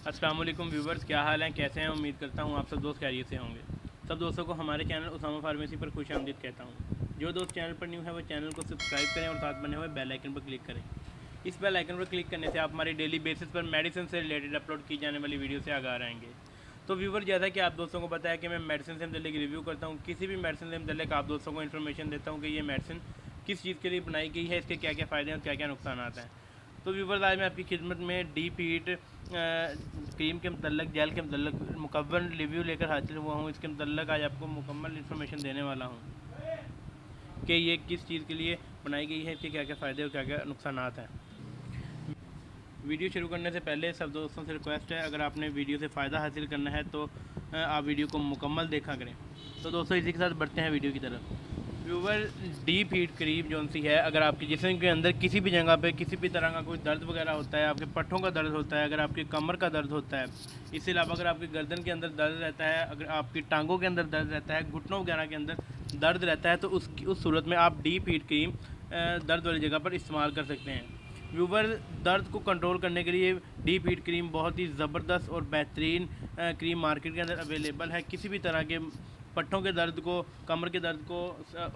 अस्सलाम वालेकुम व्यूवर्स, क्या हाल है, कैसे हैं। उम्मीद करता हूँ आप सब दोस्त खैरियत से होंगे। सब दोस्तों को हमारे चैनल उसामा फार्मेसी पर खुश आमदीद कहता हूँ। जो दोस्त चैनल पर न्यू है वो चैनल को सब्सक्राइब करें और साथ बने हुए बेल आइकन पर क्लिक करें। इस बेल आइकन पर क्लिक करने से आप हमारी डेली बेसिस पर मेडिसिन से रिलेटेड अपलोड की जाने वाली वीडियो से आगाह रहेंगे। तो व्यूवर, जैसा कि आप दोस्तों को पता है कि मैं मेडिसिन से मुतल्लिक रिव्यू करता हूँ, किसी भी मेडिसिन से मुतल्लिक आप दोस्तों को इन्फॉर्मेशन देता हूँ कि ये मेडिसिन किस चीज़ के लिए बनाई गई है, इसके क्या क्या फ़ायदे हैं और क्या क्या नुकसान हैं। तो व्यूवर्स, आज मैं आपकी खिदमत में डीप हीट क्रीम के मतलब जेल के मतलब मुकम्मल रिव्यू लेकर हाजिर हुआ हूँ। इसके मतलब आज आपको मुकम्मल इन्फॉर्मेशन देने वाला हूँ कि ये किस चीज़ के लिए बनाई गई है, इसके क्या क्या फ़ायदे और क्या क्या नुकसान हैं। वीडियो शुरू करने से पहले सब दोस्तों से रिक्वेस्ट है, अगर आपने वीडियो से फ़ायदा हासिल करना है तो आप वीडियो को मुकम्मल देखा करें। तो दोस्तों, इसी के साथ बढ़ते हैं वीडियो की तरफ। व्यूवर, डीप हीट क्रीम जो सी है, अगर आपके जिस्म के अंदर किसी भी जगह पे किसी भी तरह का कोई दर्द वगैरह होता है, आपके पट्ठों का दर्द होता है, अगर आपकी कमर का दर्द होता है, इसके अलावा अगर आपकी गर्दन के अंदर दर्द रहता है, अगर आपकी टांगों के अंदर दर्द रहता है, घुटनों वगैरह के अंदर दर्द रहता है, तो उस सूरत में आप डीप हीट क्रीम दर्द वाली जगह पर इस्तेमाल कर सकते हैं। व्यूवर, दर्द को कंट्रोल करने के लिए डीप हीट क्रीम बहुत ही ज़बरदस्त और बेहतरीन क्रीम मार्केट के अंदर अवेलेबल है। किसी भी तरह के पट्ठों के दर्द को, कमर के दर्द को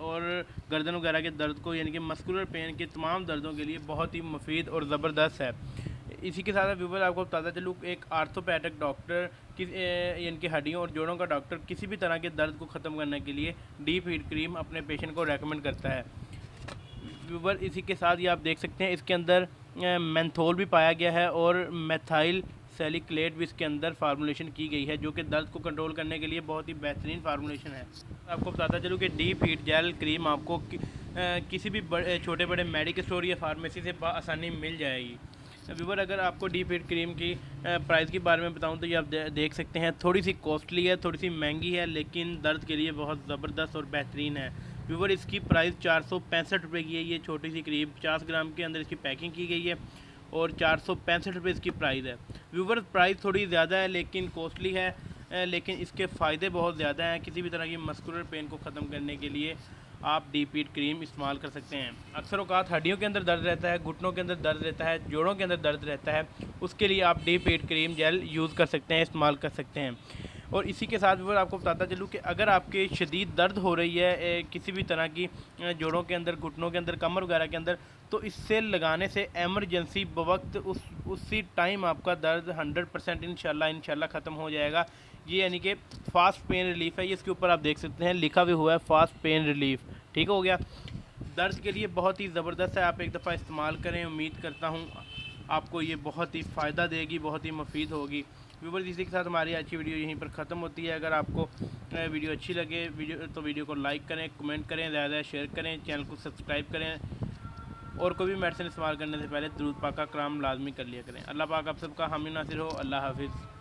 और गर्दन वगैरह के दर्द को, यानी कि मस्कुलर पेन के तमाम दर्दों के लिए बहुत ही मुफीद और ज़बरदस्त है। इसी के साथ व्यूवर, आपको बताता चलूँ, एक आर्थोपैडिक डॉक्टर यानी कि हड्डियों और जोड़ों का डॉक्टर किसी भी तरह के दर्द को ख़त्म करने के लिए डीप हीट क्रीम अपने पेशेंट को रेकमेंड करता है। व्यूवर, इसी के साथ ये आप देख सकते हैं, इसके अंदर मेंथोल भी पाया गया है और मेथाइल सैलिसिलेट भी इसके अंदर फार्मूलेशन की गई है, जो कि दर्द को कंट्रोल करने के लिए बहुत ही बेहतरीन फार्मूलेशन है। आपको बताता चलूँ कि डीप हीट जेल क्रीम आपको किसी भी छोटे बड़े मेडिकल स्टोर या फार्मेसी से आसानी मिल जाएगी। व्यूवर, अगर आपको डीप हीट क्रीम की प्राइस के बारे में बताऊं तो ये आप देख सकते हैं, थोड़ी सी कॉस्टली है, थोड़ी सी महंगी है, लेकिन दर्द के लिए बहुत ज़बरदस्त और बेहतरीन है। व्यूवर, इसकी प्राइस 465 रुपये की है। ये छोटी सी क्रीम 50 ग्राम के अंदर इसकी पैकिंग की गई है और 465 रुपये इसकी प्राइस है। व्यूवर, प्राइस थोड़ी ज़्यादा है लेकिन कॉस्टली है, लेकिन इसके फ़ायदे बहुत ज़्यादा हैं। किसी भी तरह की मस्कुलर पेन को ख़त्म करने के लिए आप डीप हीट क्रीम इस्तेमाल कर सकते हैं। अक्सर औक़ात हड्डियों के अंदर दर्द रहता है, घुटनों के अंदर दर्द रहता है, जोड़ों के अंदर दर्द रहता है, उसके लिए आप deep heat cream gel use कर सकते हैं, इस्तेमाल कर सकते हैं। और इसी के साथ व्यूवर, आपको बताता चलूँ कि अगर आपके शदीद दर्द हो रही है किसी भी तरह की जोड़ों के अंदर, घुटनों के अंदर, कमर वगैरह के अंदर, तो इससे लगाने से एमरजेंसी बवक्त उसी टाइम आपका दर्द 100% इंशाल्लाह ख़त्म हो जाएगा। ये यानी कि फ़ास्ट पेन रिलीफ़ है। ये इसके ऊपर आप देख सकते हैं, लिखा भी हुआ है फ़ास्ट पेन रिलीफ़। ठीक हो गया। दर्द के लिए बहुत ही ज़बरदस्त है, आप एक दफ़ा इस्तेमाल करें। उम्मीद करता हूँ आपको ये बहुत ही फ़ायदा देगी, बहुत ही मुफीद होगी। व्यूवर्स, इसी के साथ हमारी आज की वीडियो यहीं पर ख़त्म होती है। अगर आपको वीडियो अच्छी लगे तो वीडियो को लाइक करें, कमेंट करें, ज़्यादा शेयर करें, चैनल को सब्सक्राइब करें और कोई भी मेडिसिन इस्तेमाल करने से पहले दुरूद पाक का कलाम लाजमी कर लिया करें। अल्लाह पाक आप सबका हामी नासिर हो। अल्लाह हाफिज़।